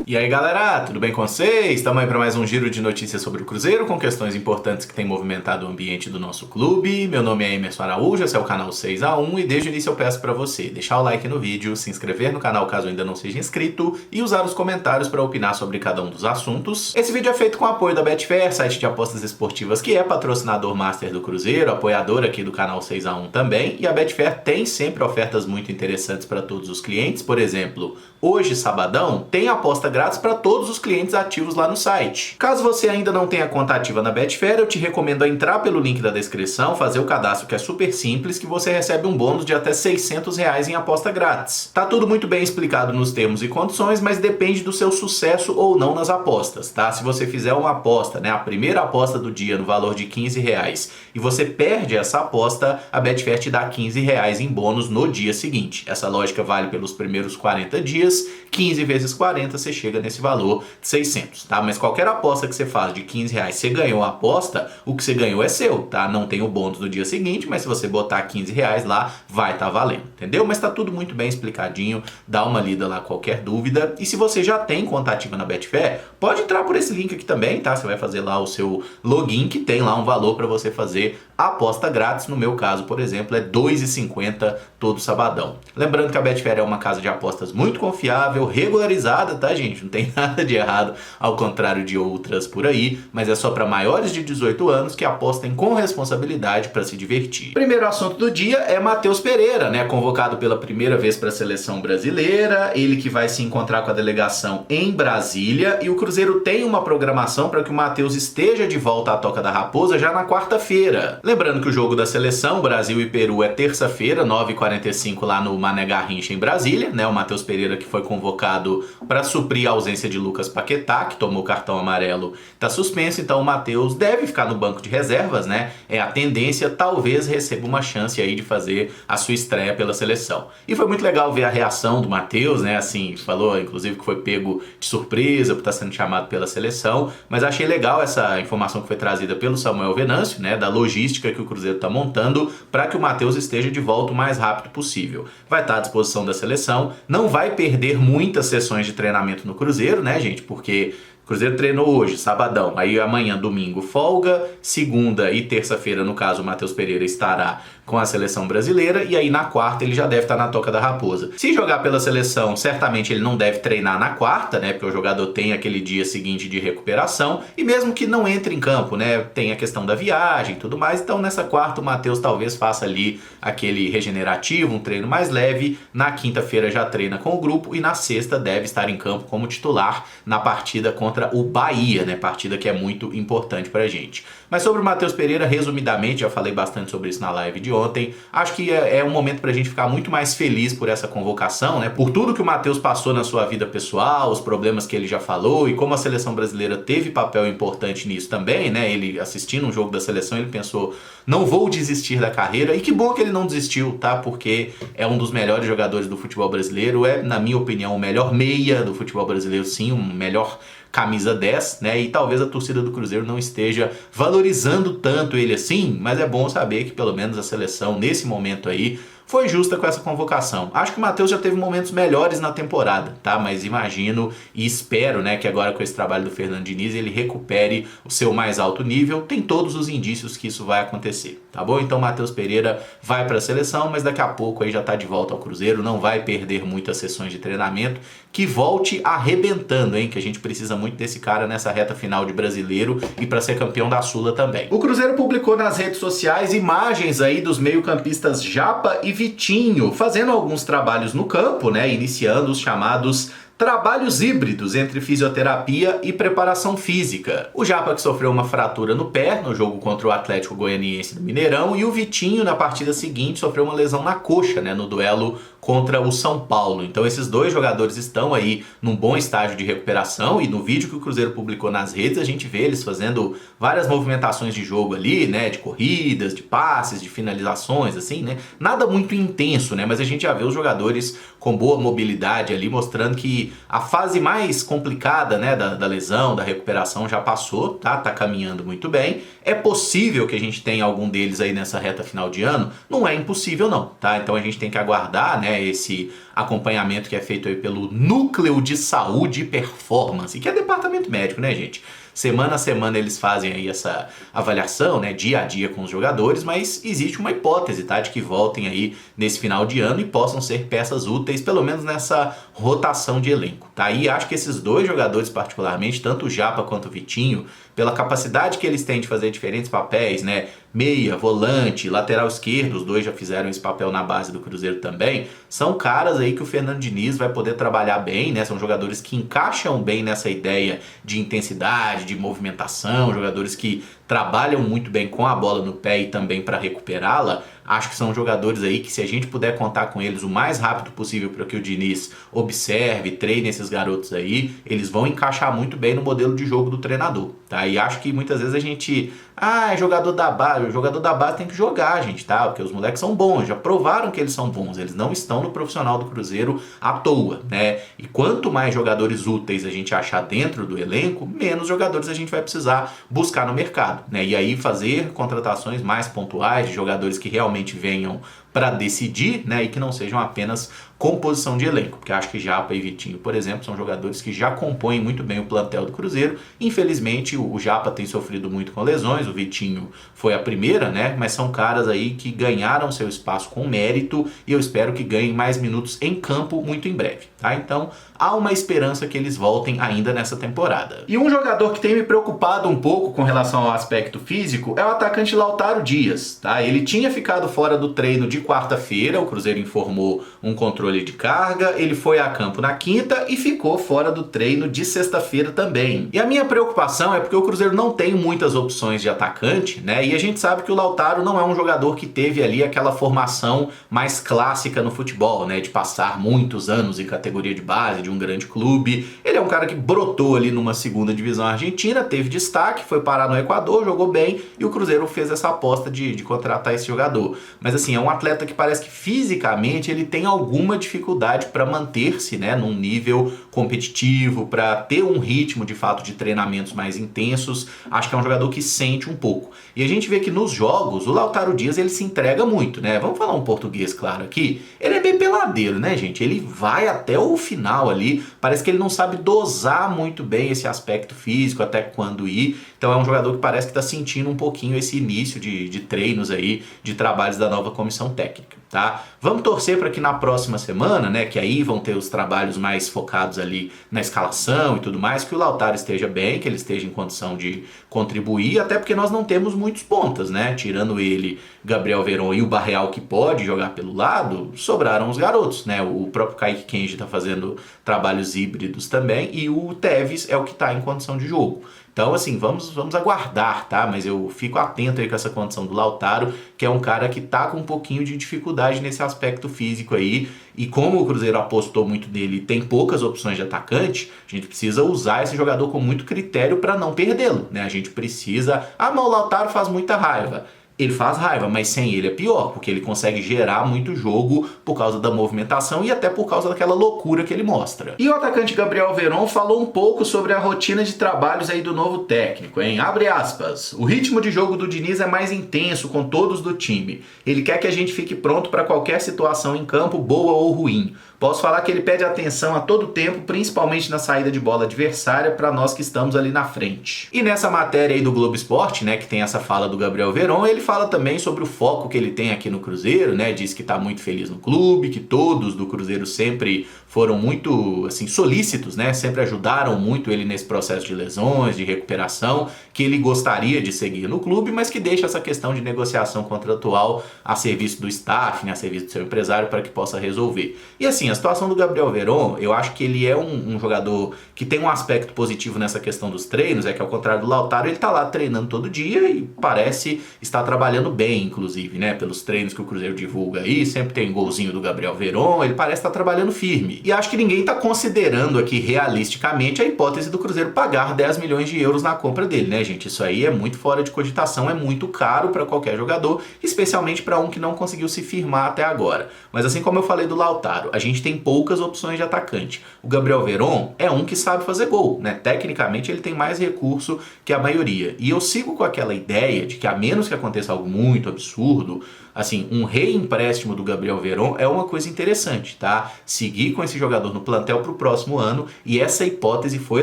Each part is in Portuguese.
E aí galera, tudo bem com vocês? Estamos aí para mais um giro de notícias sobre o Cruzeiro, com questões importantes que têm movimentado o ambiente do nosso clube. Meu nome é Emerson Araújo, esse é o canal 6x1 e desde o início eu peço para você deixar o like no vídeo, se inscrever no canal caso ainda não seja inscrito e usar os comentários para opinar sobre cada um dos assuntos. Esse vídeo é feito com o apoio da Betfair, site de apostas esportivas que é patrocinador master do Cruzeiro, apoiador aqui do canal 6x1 também, e a Betfair tem sempre ofertas muito interessantes para todos os clientes. Por exemplo, hoje, sabadão, tem aposta grátis para todos os clientes ativos lá no site. Caso você ainda não tenha conta ativa na Betfair, eu te recomendo entrar pelo link da descrição, fazer o cadastro que é super simples, que você recebe um bônus de até R$600 em aposta grátis. Tá tudo muito bem explicado nos termos e condições, mas depende do seu sucesso ou não nas apostas, tá? Se você fizer uma aposta, né, a primeira aposta do dia no valor de R$15 e você perde essa aposta, a Betfair te dá R$15 em bônus no dia seguinte. Essa lógica vale pelos primeiros 40 dias, 15 vezes 40 você chega nesse valor de 600, tá? Mas qualquer aposta que você faz de R$15, você ganhou a aposta, o que você ganhou é seu, tá? Não tem o bônus do dia seguinte, mas se você botar R$15 lá, vai estar valendo, entendeu? Mas tá tudo muito bem explicadinho, dá uma lida lá qualquer dúvida. E se você já tem conta ativa na Betfair, pode entrar por esse link aqui também, tá? Você vai fazer lá o seu login, que tem lá um valor para você fazer a aposta grátis. No meu caso, por exemplo, é R$2,50 todo sabadão. Lembrando que a Betfair é uma casa de apostas muito confiável, regularizada, tá, gente? Não tem nada de errado, ao contrário de outras por aí, mas é só para maiores de 18 anos que apostem com responsabilidade para se divertir. Primeiro assunto do dia é Matheus Pereira, né? Convocado pela primeira vez para a seleção brasileira, ele que vai se encontrar com a delegação em Brasília, e o Cruzeiro tem uma programação para que o Matheus esteja de volta à Toca da Raposa já na quarta-feira. Lembrando que o jogo da seleção, Brasil e Peru, é terça-feira, 9h45 lá no Mané Garrincha em Brasília, né? O Matheus Pereira que foi convocado para suprir a ausência de Lucas Paquetá, que tomou cartão amarelo, está suspenso, então o Matheus deve ficar no banco de reservas, né? É a tendência, talvez receba uma chance aí de fazer a sua estreia pela seleção. E foi muito legal ver a reação do Matheus, né? Assim, falou inclusive que foi pego de surpresa por estar sendo chamado pela seleção, mas achei legal essa informação que foi trazida pelo Samuel Venâncio, né? Da logística que o Cruzeiro está montando para que o Matheus esteja de volta o mais rápido possível. Vai estar à disposição da seleção, não vai perder muitas sessões de treinamento no Cruzeiro, né, gente? Porque o Cruzeiro treinou hoje, sabadão, aí amanhã, domingo, folga, segunda e terça-feira, no caso, o Matheus Pereira estará com a seleção brasileira, e aí na quarta ele já deve estar na Toca da Raposa. Se jogar pela seleção, certamente ele não deve treinar na quarta, né, porque o jogador tem aquele dia seguinte de recuperação, e mesmo que não entre em campo, né, tem a questão da viagem e tudo mais, então nessa quarta o Matheus talvez faça ali aquele regenerativo, um treino mais leve, na quinta-feira já treina com o grupo, e na sexta deve estar em campo como titular na partida contra o Bahia, né, partida que é muito importante pra gente. Mas sobre o Matheus Pereira, resumidamente, já falei bastante sobre isso na live de ontem, acho que é um momento pra gente ficar muito mais feliz por essa convocação, né, por tudo que o Matheus passou na sua vida pessoal, os problemas que ele já falou, e como a seleção brasileira teve papel importante nisso também, né, ele assistindo um jogo da seleção, ele pensou, não vou desistir da carreira, e que bom que ele não desistiu, tá, porque é um dos melhores jogadores do futebol brasileiro, é, na minha opinião, o melhor meia do futebol brasileiro, sim, o melhor camisa 10, né? E talvez a torcida do Cruzeiro não esteja valorizando tanto ele assim, mas é bom saber que pelo menos a seleção, nesse momento aí, foi justa com essa convocação. Acho que o Matheus já teve momentos melhores na temporada, tá? Mas imagino e espero, né, que agora com esse trabalho do Fernando Diniz ele recupere o seu mais alto nível. Tem todos os indícios que isso vai acontecer, tá bom? Então Matheus Pereira vai para a seleção, mas daqui a pouco aí já tá de volta ao Cruzeiro, não vai perder muitas sessões de treinamento, que volte arrebentando, hein? Que a gente precisa muito desse cara nessa reta final de Brasileiro e para ser campeão da Sula também. O Cruzeiro publicou nas redes sociais imagens aí dos meio-campistas Japa e Vitinho fazendo alguns trabalhos no campo, né, iniciando os chamados trabalhos híbridos entre fisioterapia e preparação física. O Japa que sofreu uma fratura no pé no jogo contra o Atlético Goianiense do Mineirão, e o Vitinho na partida seguinte sofreu uma lesão na coxa, né, no duelo contra o São Paulo. Então esses dois jogadores estão aí num bom estágio de recuperação, e no vídeo que o Cruzeiro publicou nas redes a gente vê eles fazendo várias movimentações de jogo ali, né, de corridas, de passes, de finalizações, assim, né, nada muito intenso, né, mas a gente já vê os jogadores com boa mobilidade ali, mostrando que a fase mais complicada, né, da lesão, da recuperação já passou, tá caminhando muito bem. É possível que a gente tenha algum deles aí nessa reta final de ano, não é impossível não, tá? Então a gente tem que aguardar, né, né, esse acompanhamento que é feito aí pelo Núcleo de Saúde e Performance, que é departamento médico, né, gente? Semana a semana eles fazem aí essa avaliação, né, dia a dia com os jogadores, mas existe uma hipótese, tá, de que voltem aí nesse final de ano e possam ser peças úteis, pelo menos nessa rotação de elenco, tá? E acho que esses dois jogadores particularmente, tanto o Japa quanto o Vitinho, pela capacidade que eles têm de fazer diferentes papéis, né, meia, volante, lateral esquerdo, os dois já fizeram esse papel na base do Cruzeiro também, são caras aí que o Fernando Diniz vai poder trabalhar bem, né? São jogadores que encaixam bem nessa ideia de intensidade, de movimentação, jogadores que trabalham muito bem com a bola no pé e também para recuperá-la. Acho que são jogadores aí que, se a gente puder contar com eles o mais rápido possível para que o Diniz observe, treine esses garotos aí, eles vão encaixar muito bem no modelo de jogo do treinador, tá? E acho que muitas vezes a gente... é jogador da base. O jogador da base tem que jogar, gente, tá? Porque os moleques são bons, já provaram que eles são bons. Eles não estão no profissional do Cruzeiro à toa, né? E quanto mais jogadores úteis a gente achar dentro do elenco, menos jogadores a gente vai precisar buscar no mercado, né? E aí fazer contratações mais pontuais de jogadores que realmente venham para decidir, né, e que não sejam apenas composição de elenco, porque acho que Japa e Vitinho, por exemplo, são jogadores que já compõem muito bem o plantel do Cruzeiro. Infelizmente, o Japa tem sofrido muito com lesões, o Vitinho foi a primeira, né, mas são caras aí que ganharam seu espaço com mérito e eu espero que ganhem mais minutos em campo muito em breve, tá? Então, há uma esperança que eles voltem ainda nessa temporada. E um jogador que tem me preocupado um pouco com relação ao aspecto físico é o atacante Lautaro Dias, tá? Ele tinha ficado fora do treino de quarta-feira, o Cruzeiro informou um controle de carga, ele foi a campo na quinta e ficou fora do treino de sexta-feira também. E a minha preocupação é porque o Cruzeiro não tem muitas opções de atacante, né? E a gente sabe que o Lautaro não é um jogador que teve ali aquela formação mais clássica no futebol, né? De passar muitos anos em categoria de base de um grande clube. Ele é um cara que brotou ali numa segunda divisão argentina, teve destaque, foi parar no Equador, jogou bem e o Cruzeiro fez essa aposta de contratar esse jogador. Mas assim, é um atleta que parece que fisicamente ele tem alguma dificuldade para manter-se, né, num nível competitivo, para ter um ritmo de fato de treinamentos mais intensos. Acho que é um jogador que sente um pouco. E a gente vê que nos jogos o Lautaro Dias ele se entrega muito, né? Vamos falar um português claro aqui. Ele é bem peladeiro, né, gente? Ele vai até o final ali. Parece que ele não sabe dosar muito bem esse aspecto físico, até quando ir. Então é um jogador que parece que está sentindo um pouquinho esse início de treinos aí, de trabalhos da nova comissão técnica, tá? Vamos torcer para que na próxima semana, né, que aí vão ter os trabalhos mais focados ali na escalação e tudo mais, que o Lautaro esteja bem, que ele esteja em condição de contribuir, até porque nós não temos muitos pontas, né? Tirando ele, Gabriel Veron e o Barreal, que pode jogar pelo lado, sobraram os garotos, né? O próprio Kaique Kenji está fazendo trabalhos híbridos também e o Tevez é o que está em condição de jogo. Então, assim, vamos aguardar, tá? Mas eu fico atento aí com essa condição do Lautaro, que é um cara que tá com um pouquinho de dificuldade nesse aspecto físico aí. E como o Cruzeiro apostou muito nele e tem poucas opções de atacante, a gente precisa usar esse jogador com muito critério para não perdê-lo, né? A gente precisa... mas o Lautaro faz muita raiva. Ele faz raiva, mas sem ele é pior, porque ele consegue gerar muito jogo por causa da movimentação e até por causa daquela loucura que ele mostra. E o atacante Gabriel Veron falou um pouco sobre a rotina de trabalhos aí do novo técnico, hein? Abre aspas. O ritmo de jogo do Diniz é mais intenso com todos do time. Ele quer que a gente fique pronto para qualquer situação em campo, boa ou ruim. Posso falar que ele pede atenção a todo tempo, principalmente na saída de bola adversária, para nós que estamos ali na frente. E nessa matéria aí do Globo Esporte, né, que tem essa fala do Gabriel Veron, ele fala também sobre o foco que ele tem aqui no Cruzeiro, né, diz que está muito feliz no clube, que todos do Cruzeiro sempre foram muito, assim, solícitos, né, sempre ajudaram muito ele nesse processo de lesões, de recuperação, que ele gostaria de seguir no clube, mas que deixa essa questão de negociação contratual a serviço do staff, né, a serviço do seu empresário, para que possa resolver. E assim, a situação do Gabriel Veron, eu acho que ele é um jogador que tem um aspecto positivo nessa questão dos treinos, é que ao contrário do Lautaro, ele tá lá treinando todo dia e parece estar trabalhando bem, inclusive, né, pelos treinos que o Cruzeiro divulga aí, sempre tem golzinho do Gabriel Veron, ele parece estar trabalhando firme. E acho que ninguém tá considerando aqui realisticamente a hipótese do Cruzeiro pagar 10 milhões de euros na compra dele, né, gente? Isso aí é muito fora de cogitação, é muito caro para qualquer jogador, especialmente para um que não conseguiu se firmar até agora. Mas assim como eu falei do Lautaro, a gente tem poucas opções de atacante. O Gabriel Veron é um que sabe fazer gol, né? Tecnicamente ele tem mais recurso que a maioria. E eu sigo com aquela ideia de que a menos que aconteça algo muito absurdo, assim, um reempréstimo do Gabriel Veron é uma coisa interessante, tá? Seguir com esse jogador no plantel para o próximo ano, e essa hipótese foi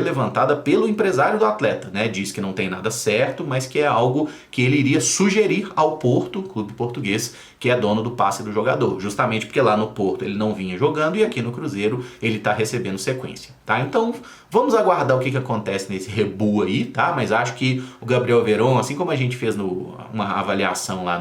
levantada pelo empresário do atleta, né? Diz que não tem nada certo, mas que é algo que ele iria sugerir ao Porto, clube português, que é dono do passe do jogador, justamente porque lá no Porto ele não vinha jogando e aqui no Cruzeiro ele está recebendo sequência, tá? Então vamos aguardar o que acontece nesse rebu aí, tá? Mas acho que o Gabriel Veron, assim como a gente fez uma avaliação lá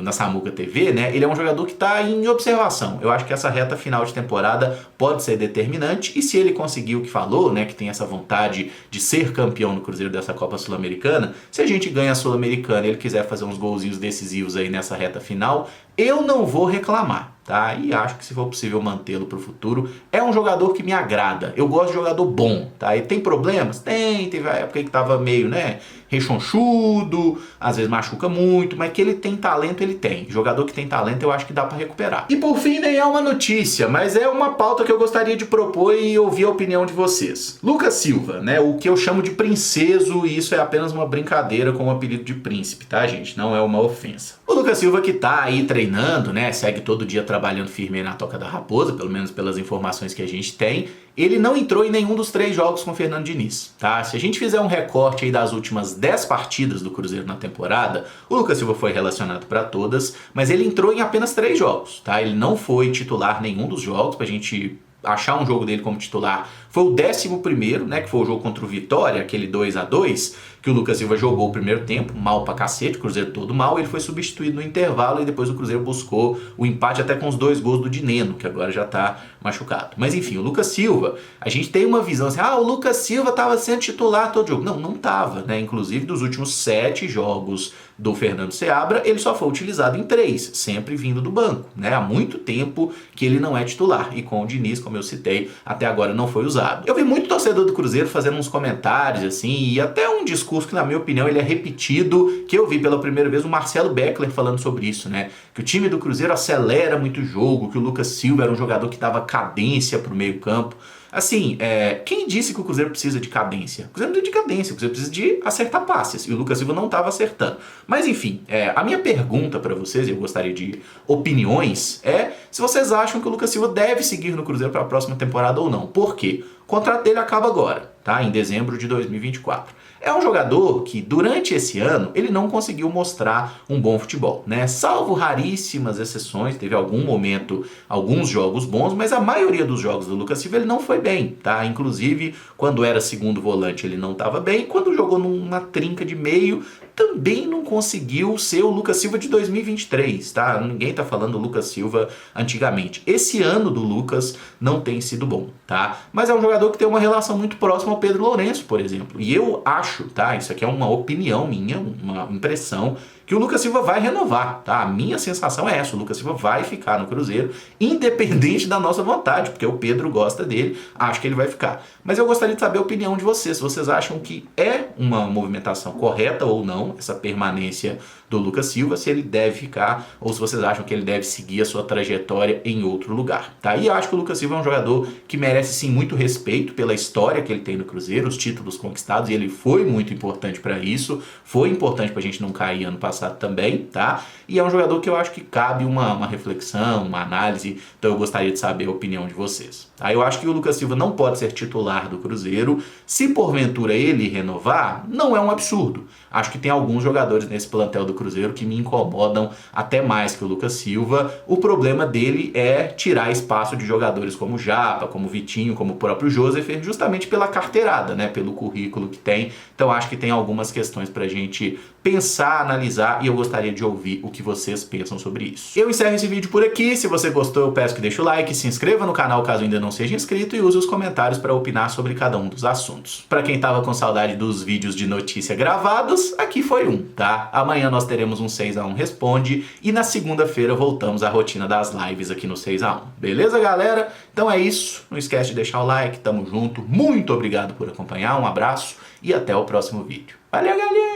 na Samuca TV, né? Ele é um jogador que está em observação. Eu acho que essa reta final de temporada pode ser determinante, e se ele conseguir o que falou, né? Que tem essa vontade de ser campeão no Cruzeiro dessa Copa Sul-Americana, se a gente ganha a Sul-Americana e ele quiser fazer uns golzinhos decisivos aí nessa reta final, eu não vou reclamar, tá? E acho que se for possível mantê-lo para o futuro, é um jogador que me agrada. Eu gosto de jogador bom, tá? E tem problemas? Teve a época que tava meio, né, rechonchudo, às vezes machuca muito, mas que ele tem talento, ele tem. Jogador que tem talento, eu acho que dá para recuperar. E por fim, nem é uma notícia, mas é uma pauta que eu gostaria de propor e ouvir a opinião de vocês. Lucas Silva, né, o que eu chamo de princeso, e isso é apenas uma brincadeira com o apelido de príncipe, tá, gente? Não é uma ofensa. O Lucas Silva, que tá aí treinando, né, segue todo dia trabalhando firme aí na Toca da Raposa, pelo menos pelas informações que a gente tem, ele não entrou em nenhum dos 3 jogos com o Fernando Diniz, tá? Se a gente fizer um recorte aí das últimas 10 partidas do Cruzeiro na temporada, o Lucas Silva foi relacionado para todas, mas ele entrou em apenas 3 jogos, tá? Ele não foi titular nenhum dos jogos, pra gente achar um jogo dele como titular. Foi o 11º, né, que foi o jogo contra o Vitória, aquele 2-2, que o Lucas Silva jogou o primeiro tempo, mal pra cacete, o Cruzeiro todo mal, ele foi substituído no intervalo e depois o Cruzeiro buscou o empate até com os 2 gols do Dineno, que agora já tá machucado. Mas enfim, o Lucas Silva, a gente tem uma visão assim, o Lucas Silva tava sendo titular todo jogo. Não, não tava, né? Inclusive dos últimos 7 jogos do Fernando Seabra, ele só foi utilizado em 3, sempre vindo do banco, né? Há muito tempo que ele não é titular, e com o Diniz, como eu citei, até agora não foi usado. Eu vi muito torcedor do Cruzeiro fazendo uns comentários assim, e até um discurso que, na minha opinião, ele é repetido, que eu vi pela primeira vez o Marcelo Beckler falando sobre isso, né? Que o time do Cruzeiro acelera muito o jogo, que o Lucas Silva era um jogador que dava cadência pro meio campo. Assim, quem disse que o Cruzeiro precisa de cadência? O Cruzeiro não precisa de cadência, o Cruzeiro precisa de acertar passes, e o Lucas Silva não estava acertando. Mas enfim, a minha pergunta para vocês, e eu gostaria de opiniões, é se vocês acham que o Lucas Silva deve seguir no Cruzeiro para a próxima temporada ou não. Por quê? O contrato dele acaba agora, tá? Em dezembro de 2024. É um jogador que, durante esse ano, ele não conseguiu mostrar um bom futebol, né? Salvo raríssimas exceções, teve algum momento, alguns jogos bons, mas a maioria dos jogos do Lucas Silva ele não foi bem, tá? Inclusive, quando era segundo volante ele não estava bem, quando jogou numa trinca de meio, também não conseguiu ser o Lucas Silva de 2023, tá? Ninguém tá falando do Lucas Silva antigamente. Esse ano do Lucas não tem sido bom, tá? Mas é um jogador que tem uma relação muito próxima ao Pedro Lourenço, por exemplo. E eu acho, tá? Isso aqui é uma opinião minha, uma impressão, que o Lucas Silva vai renovar, tá? A minha sensação é essa, o Lucas Silva vai ficar no Cruzeiro, independente da nossa vontade, porque o Pedro gosta dele, acho que ele vai ficar. Mas eu gostaria de saber a opinião de vocês, se vocês acham que é uma movimentação correta ou não, essa permanência do Lucas Silva, se ele deve ficar, ou se vocês acham que ele deve seguir a sua trajetória em outro lugar, tá? E eu acho que o Lucas Silva é um jogador que merece sim muito respeito pela história que ele tem no Cruzeiro, os títulos conquistados, e ele foi muito importante para isso, foi importante pra gente não cair ano passado também, tá? E é um jogador que eu acho que cabe uma reflexão, uma análise, então eu gostaria de saber a opinião de vocês. Tá? Eu acho que o Lucas Silva não pode ser titular do Cruzeiro, se porventura ele renovar, não é um absurdo. Acho que tem alguns jogadores nesse plantel do Cruzeiro que me incomodam até mais que o Lucas Silva. O problema dele é tirar espaço de jogadores como o Japa, como o Vitinho, como o próprio Joseph, justamente pela carteirada, né? Pelo currículo que tem. Então acho que tem algumas questões pra gente pensar, analisar, e eu gostaria de ouvir o que vocês pensam sobre isso. Eu encerro esse vídeo por aqui. Se você gostou, eu peço que deixe o like, se inscreva no canal caso ainda não seja inscrito e use os comentários para opinar sobre cada um dos assuntos. Para quem tava com saudade dos vídeos de notícia gravados, aqui foi um, tá? Amanhã nós teremos um 6x1 Responde e na segunda-feira voltamos à rotina das lives aqui no 6x1. Beleza, galera? Então é isso. Não esquece de deixar o like, tamo junto. Muito obrigado por acompanhar, um abraço e até o próximo vídeo. Valeu, galera!